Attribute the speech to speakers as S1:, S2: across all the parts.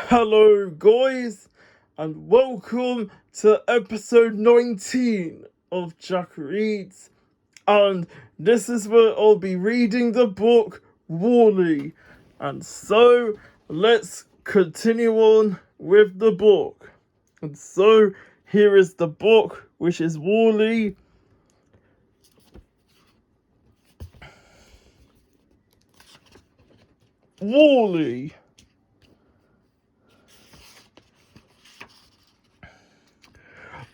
S1: Hello, guys, and welcome to episode 19 of Jack Reads. And this is where I'll be reading the book Wall-E. And so, let's continue on with the book. And so, here is the book, which is Wall-E. Wall-E.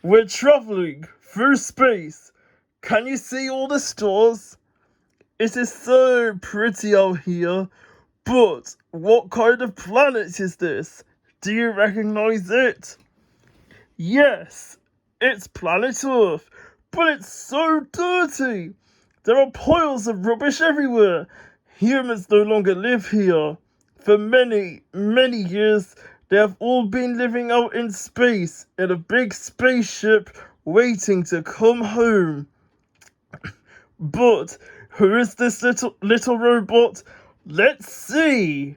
S1: We're traveling through space. Can you see all the stars? It is so pretty out here. But what kind of planet is this? Do you recognize it? Yes, it's planet Earth, but it's so dirty. There are piles of rubbish everywhere. Humans no longer live here. For many, many years, they have all been living out in space in a big spaceship waiting to come home. But who is this little robot? Let's see.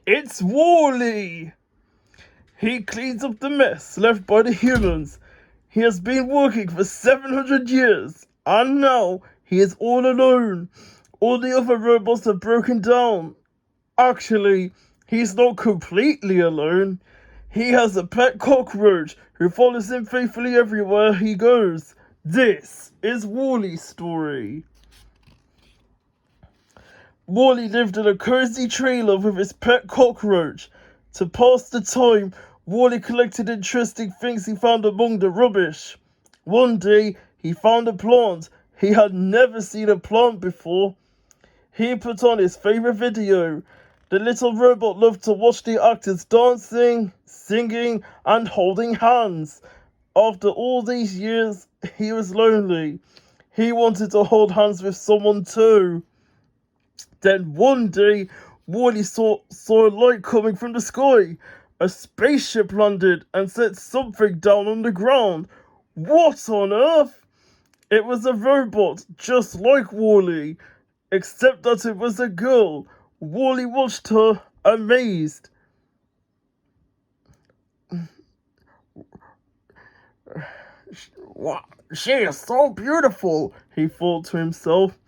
S1: It's Wall-E. He cleans up the mess left by the humans. He has been working for 700 years, and now he is all alone. All the other robots have broken down. Actually, he's not completely alone. He has a pet cockroach who follows him faithfully everywhere he goes. This is Wall-E's story. Wall-E lived in a cozy trailer with his pet cockroach. To pass the time, Wall-E collected interesting things he found among the rubbish. One day, he found a plant. He had never seen a plant before. He put on his favorite video. The little robot loved to watch the actors dancing, singing, and holding hands. After all these years, he was lonely. He wanted to hold hands with someone too. Then one day, Wall-E saw a light coming from the sky. A spaceship landed and set something down on the ground. What on earth? It was a robot, just like Wall-E, except that it was a girl. Wall-E watched her, amazed. Wow, she is so beautiful, he thought to himself.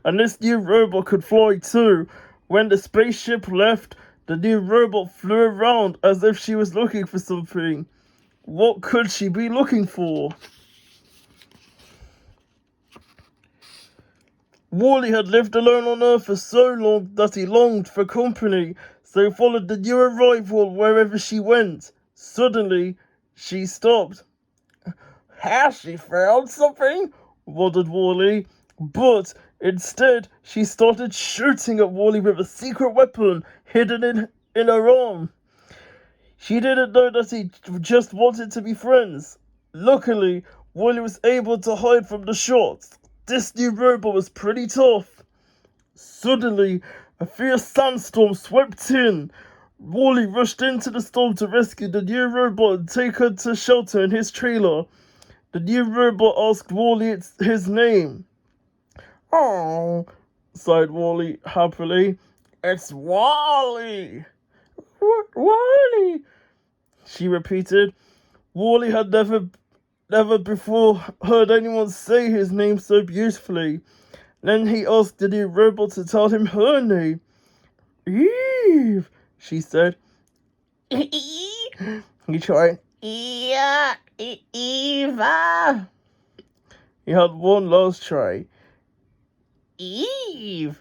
S1: And this new robot could fly too. When the spaceship left, the new robot flew around as if she was looking for something. What could she be looking for? Wall-E had lived alone on Earth for so long that he longed for company, so he followed the new arrival wherever she went. Suddenly, she stopped. Has she found something? Wondered Wall-E. But instead, she started shooting at Wall-E with a secret weapon hidden in her arm. She didn't know that he just wanted to be friends. Luckily, Wall-E was able to hide from the shots. This new robot was pretty tough. Suddenly, a fierce sandstorm swept in. Wall-E rushed into the storm to rescue the new robot and take her to shelter in his trailer. The new robot asked Wall-E his name. Oh, sighed Wall-E happily. It's Wall-E. Wall-E, she repeated. Wall-E had never before heard anyone say his name so beautifully. Then he asked the new robot to tell him her name. Eve, she said. He tried. Yeah, Eva. He had one last try. Eve.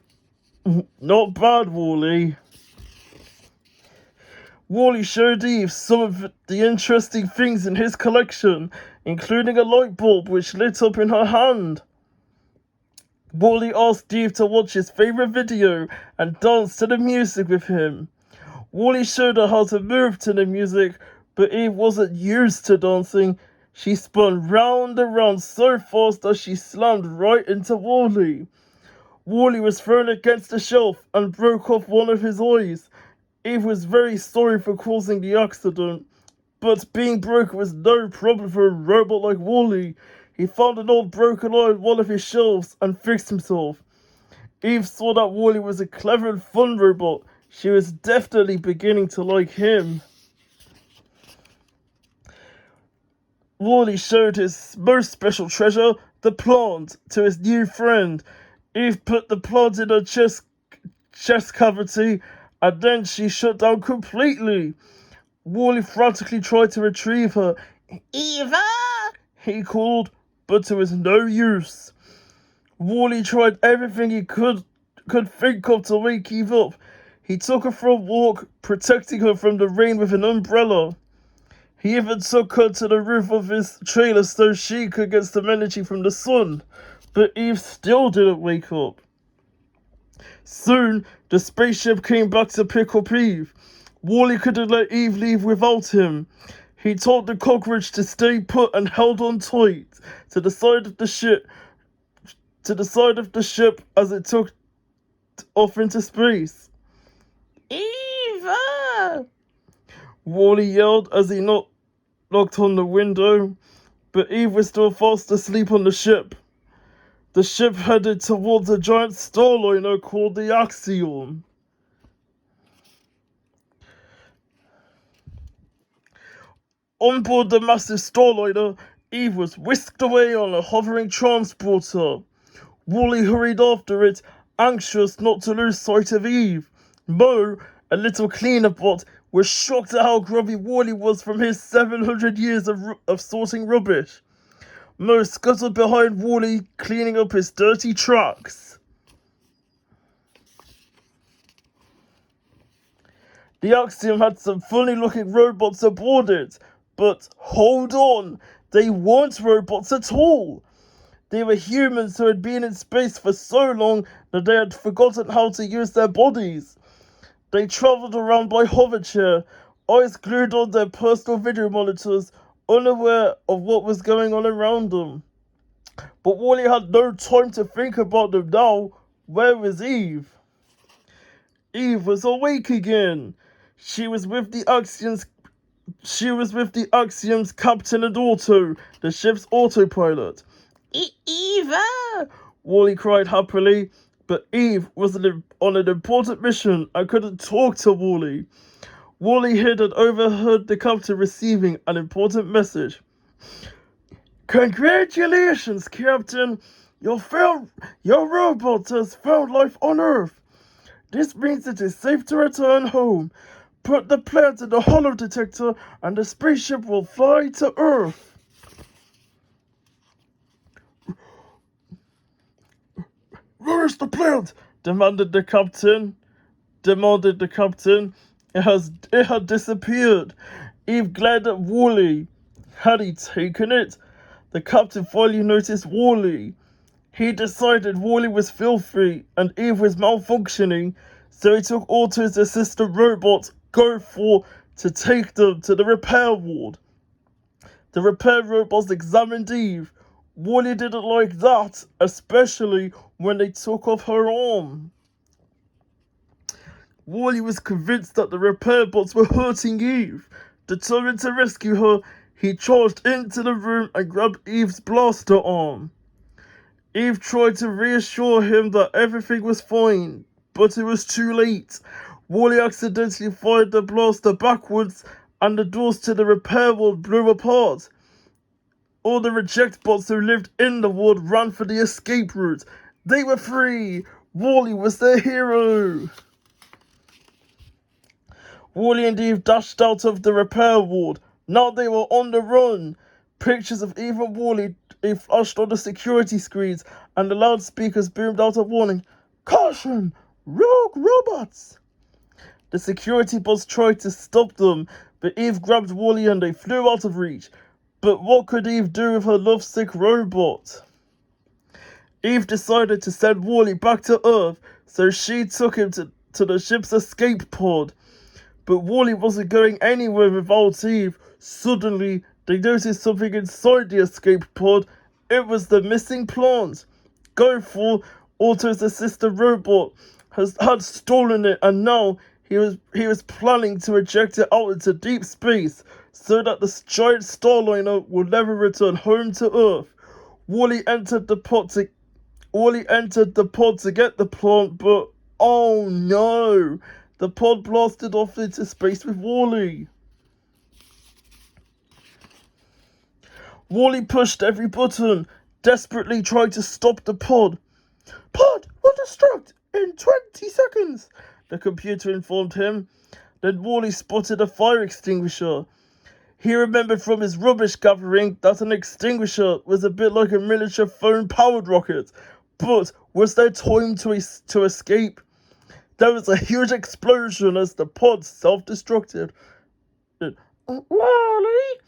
S1: Not bad, Wall-E. Wall-E showed Eve some of the interesting things in his collection, including a light bulb which lit up in her hand. Wall-E asked Eve to watch his favourite video and dance to the music with him. Wall-E showed her how to move to the music, but Eve wasn't used to dancing. She spun round and round so fast that she slammed right into Wall-E. Wall-E was thrown against the shelf and broke off one of his eyes. Eve was very sorry for causing the accident, but being broken was no problem for a robot like Wall-E. He found an old broken eye on one of his shelves and fixed himself. Eve saw that Wall-E was a clever and fun robot. She was definitely beginning to like him. Wally showed his most special treasure, the plant, to his new friend. Eve put the plant in her chest cavity, and then she shut down completely. Wally frantically tried to retrieve her. Eva! He called, but it was no use. Wally tried everything he could think of to wake Eve up. He took her for a walk, protecting her from the rain with an umbrella. He even took her to the roof of his trailer so she could get some energy from the sun. But Eve still didn't wake up. Soon, the spaceship came back to pick up Eve. Wally couldn't let Eve leave without him. He told the cockroach to stay put and held on tight to the side of the ship as it took off into space. Eva! Wally yelled as he knocked on the window, but Eve was still fast asleep on the ship. The ship headed towards a giant starliner called the Axiom. On board the massive starliner, Eve was whisked away on a hovering transporter. Wally hurried after it, anxious not to lose sight of Eve. Mo, a little cleaner bot, was shocked at how grubby Wally was from his 700 years of sorting rubbish. Mo scuttled behind Wally, cleaning up his dirty tracks. The Axiom had some funny-looking robots aboard it, but hold on, they weren't robots at all. They were humans who had been in space for so long that they had forgotten how to use their bodies. They travelled around by hoverchair, eyes glued on their personal video monitors, unaware of what was going on around them. But Wally had no time to think about them now. Where was Eve? Eve was awake again. She was with the Axiom's captain and auto, the ship's autopilot. Eva! Wally cried happily, but Eve was on an important mission and couldn't talk to Wally. Wally hid and overheard the captain receiving an important message. Congratulations, Captain! Your robot has found life on Earth. This means it is safe to return home. Put the plant in the hollow detector and the spaceship will fly to Earth. Where is the plant? Demanded the captain. It had disappeared. Eve glared at Wally. Had he taken it? The captain finally noticed Wally. He decided Wally was filthy and Eve was malfunctioning, so he took Otto's assistant robot, Go4, to take them to the repair ward. The repair robots examined Eve. Wally didn't like that, especially when they took off her arm. Wally was convinced that the repair bots were hurting Eve. Determined to rescue her, he charged into the room and grabbed Eve's blaster arm. Eve tried to reassure him that everything was fine, but it was too late. Wally accidentally fired the blaster backwards and the doors to the repair ward blew apart. All the reject bots who lived in the ward ran for the escape route. They were free! Wally was their hero! Wally and Eve dashed out of the repair ward. Now they were on the run. Pictures of Eve and Wally flashed on the security screens and the loudspeakers boomed out a warning. Caution! Rogue robots! The security bots tried to stop them, but Eve grabbed Wally and they flew out of reach. But what could Eve do with her lovesick robot? Eve decided to send Wally back to Earth, so she took him to the ship's escape pod. But Wally wasn't going anywhere without Eve. Suddenly, they noticed something inside the escape pod. It was the missing plant. Go4, Otto's assistant robot, had stolen it, and now he was planning to eject it out into deep space so that the giant starliner would never return home to Earth. Wally entered the pod to get the plant, but oh no! The pod blasted off into space with Wally. Wally pushed every button, desperately trying to stop the pod. Pod will destruct in 20 seconds, the computer informed him. Then Wally spotted a fire extinguisher. He remembered from his rubbish gathering that an extinguisher was a bit like a miniature phone-powered rocket. But was there time to escape? There was a huge explosion as the pod self-destructed. Wally!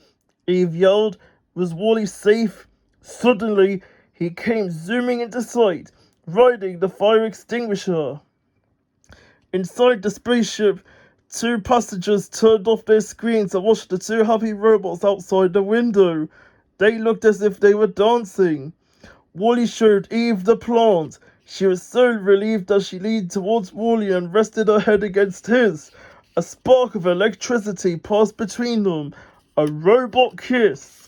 S1: Eve yelled. Was Wally safe? Suddenly, he came zooming into sight, riding the fire extinguisher. Inside the spaceship, two passengers turned off their screens and watched the two happy robots outside the window. They looked as if they were dancing. Wally showed Eve the plant. She was so relieved that she leaned towards Wally and rested her head against his. A spark of electricity passed between them. A robot kiss.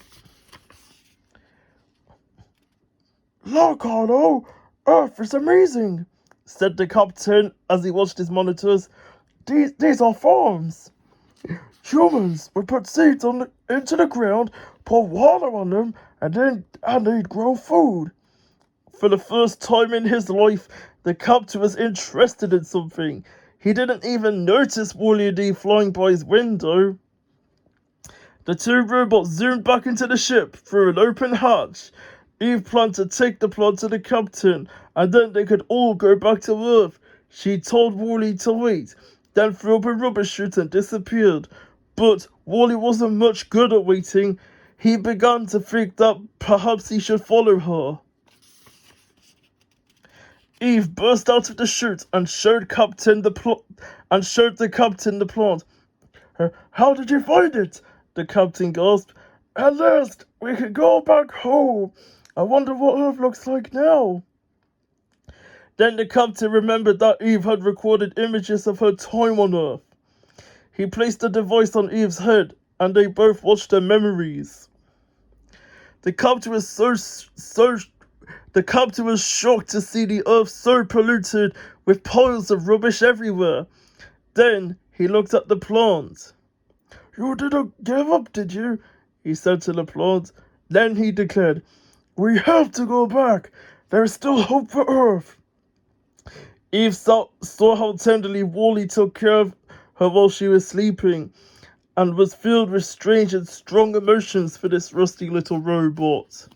S1: Look, Otto, Earth is amazing, said the captain as he watched his monitors. These are farms. Humans would put seeds into the ground, pour water on them, and they'd grow food. For the first time in his life, the captain was interested in something. He didn't even notice Wally and Eve flying by his window. The two robots zoomed back into the ship through an open hatch. Eve planned to take the plant to the captain, and then they could all go back to Earth. She told Wally to wait, then threw up a rubbish chute and disappeared. But Wally wasn't much good at waiting. He began to think that perhaps he should follow her. Eve burst out of the chute and showed the captain the plant. How did you find it? The captain gasped. At last, we can go back home. I wonder what Earth looks like now. Then the captain remembered that Eve had recorded images of her time on Earth. He placed the device on Eve's head, and they both watched their memories. The captain was shocked to see the Earth so polluted with piles of rubbish everywhere. Then he looked at the plant. You didn't give up, did you? He said to the plant. Then he declared, We have to go back. There is still hope for Earth. Eve saw how tenderly Wally took care of her while she was sleeping, and was filled with strange and strong emotions for this rusty little robot.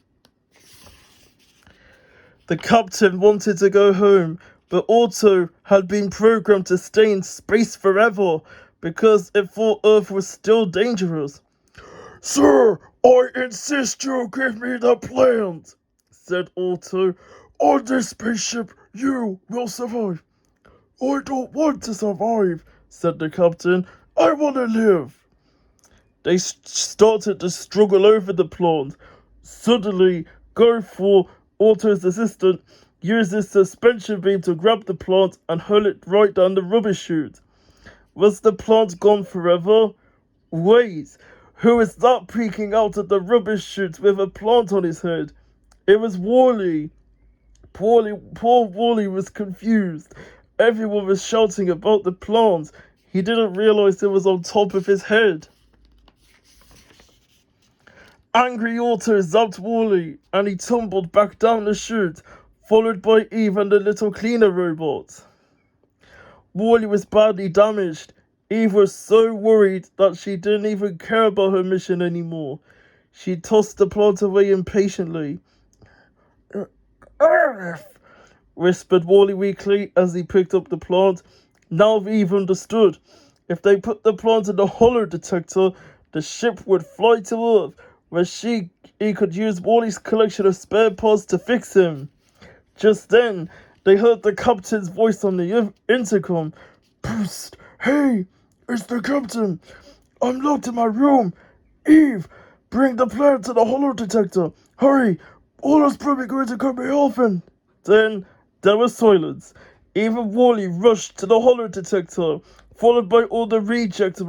S1: The captain wanted to go home, but Otto had been programmed to stay in space forever because it thought Earth was still dangerous. Sir, I insist you give me the plant, said Otto. On this spaceship, you will survive. I don't want to survive, said the captain. I want to live. They started to struggle over the plant. Suddenly, Gofor, Otto's assistant, used his suspension beam to grab the plant and hurl it right down the rubbish chute. Was the plant gone forever? Wait, who is that peeking out of the rubbish chute with a plant on his head? It was Wally. Poor Wally was confused. Everyone was shouting about the plant. He didn't realize it was on top of his head. Angry Otto zapped Wally, and he tumbled back down the chute, followed by Eve and the little cleaner robot. Wally was badly damaged. Eve was so worried that she didn't even care about her mission anymore. She tossed the plant away impatiently. Earth, whispered Wally weakly as he picked up the plant. Now Eve understood. If they put the plant in the hollow detector, the ship would fly to Earth, where he could use Wally's collection of spare parts to fix him. Just then, they heard the captain's voice on the intercom. Psst! Hey, it's the captain. I'm locked in my room. Eve, bring the plant to the hollow detector. Hurry! Otto's probably going to cut me open. Then there was silence. Eve and Wally rushed to the hollow detector, followed by all the reject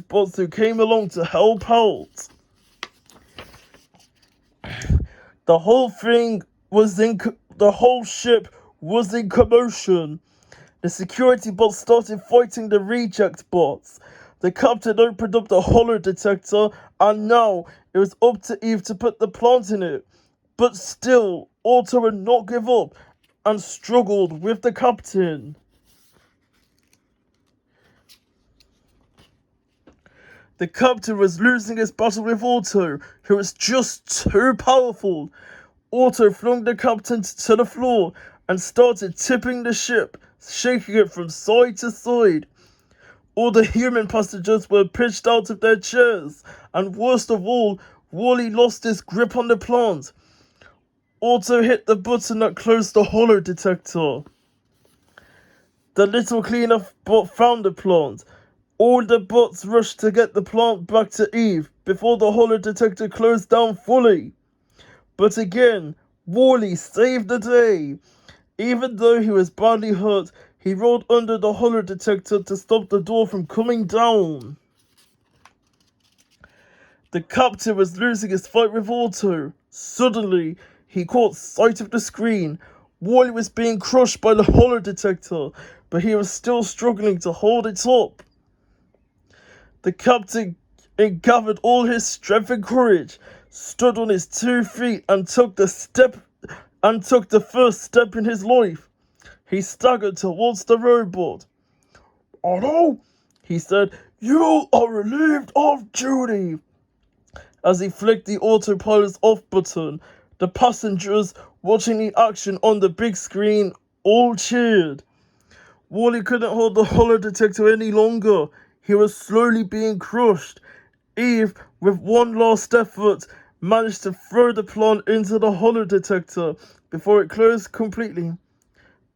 S1: bots who came along to help out. The whole ship was in commotion. The security bots started fighting the reject bots. The captain opened up the hollow detector, and now it was up to Eve to put the plant in it. But still, Otto would not give up and struggled with the captain. The captain was losing his battle with Otto, who was just too powerful. Otto flung the captain to the floor and started tipping the ship, shaking it from side to side. All the human passengers were pitched out of their chairs, and worst of all, Wally lost his grip on the plant. Otto hit the button that closed the hollow detector. The little cleaner bot found the plant. All the bots rushed to get the plant back to Eve before the hollow detector closed down fully. But again, Wally saved the day. Even though he was badly hurt, he rolled under the hollow detector to stop the door from coming down. The captain was losing his fight with Otto. Suddenly, he caught sight of the screen. Wally was being crushed by the hollow detector, but he was still struggling to hold it up. The captain gathered all his strength and courage, stood on his 2 feet, and took the first step in his life. He staggered towards the robot. "Otto," he said, "you are relieved of duty." As he flicked the autopilot's off button, the passengers watching the action on the big screen all cheered. Wally couldn't hold the hollow detector any longer. He was slowly being crushed. Eve, with one last effort, managed to throw the plant into the hollow detector before it closed completely.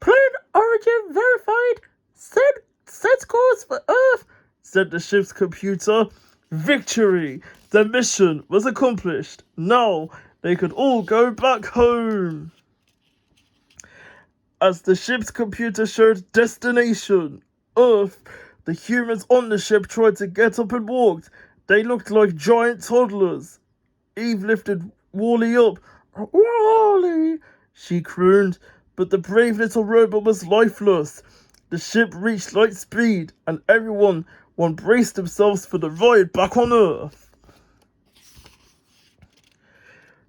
S1: "Plane origin verified. Set course for Earth," said the ship's computer. Victory! The mission was accomplished. Now they could all go back home. As the ship's computer showed destination, Earth, the humans on the ship tried to get up and walked. They looked like giant toddlers. Eve lifted Wally up. "Wally," she crooned, but the brave little robot was lifeless. The ship reached light speed, and everyone braced themselves for the ride back on Earth.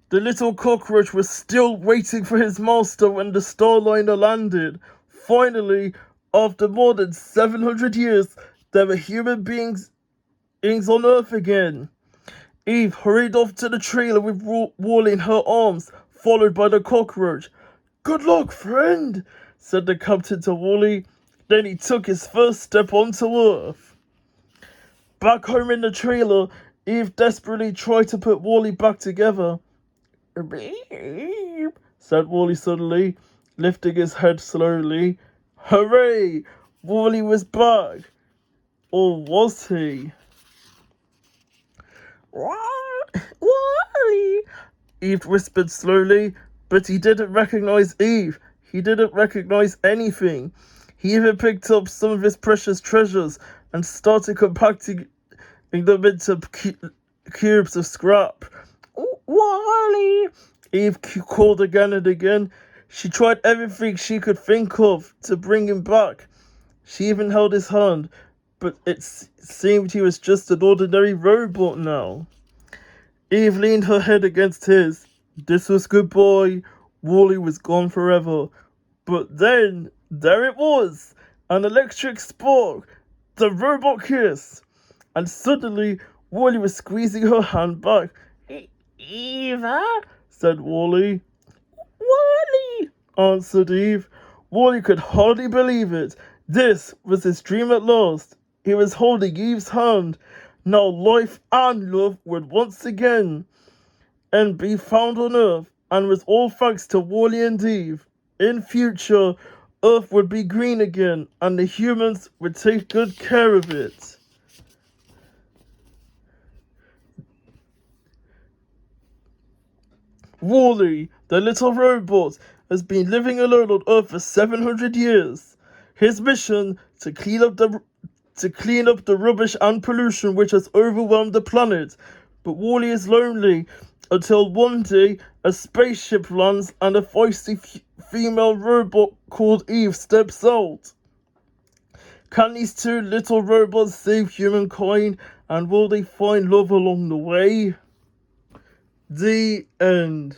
S1: The little cockroach was still waiting for his master when the Starliner landed. Finally, after more than 700 years, there were human beings on Earth again. Eve hurried off to the trailer with Wally in her arms, followed by the cockroach. "Good luck, friend," said the captain to Wally. Then he took his first step onto Earth. Back home in the trailer, Eve desperately tried to put Wally back together. "Beep," said Wally suddenly, lifting his head slowly. Hooray! Wally was back. Or was he? "Wally," Eve whispered slowly, but he didn't recognize Eve. He didn't recognize anything. He even picked up some of his precious treasures and started compacting them into cubes of scrap. "Wally," Eve called again and again. She tried everything she could think of to bring him back. She even held his hand, but it seemed he was just an ordinary robot now. Eve leaned her head against his. This was goodbye. Wally was gone forever. But then, there it was! An electric spark! The robot kiss! And suddenly, Wally was squeezing her hand back. "Eva?" said Wally. "Wally!" answered Eve. Wally could hardly believe it. This was his dream at last. He was holding Eve's hand. Now life and love would once again and be found on Earth, and was all thanks to Wally and Eve. In future, Earth would be green again, and the humans would take good care of it. Wally, the little robot, has been living alone on Earth for 700 years. His mission to clean up the rubbish and pollution which has overwhelmed the planet. But Wally is lonely until one day a spaceship lands and a feisty female robot called Eve steps out. Can these two little robots save humankind, and will they find love along the way? The end.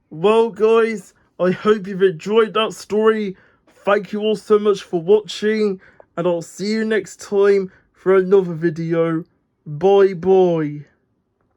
S1: Well guys, I hope you've enjoyed that story. Thank you all so much for watching, and I'll see you next time for another video. Bye bye.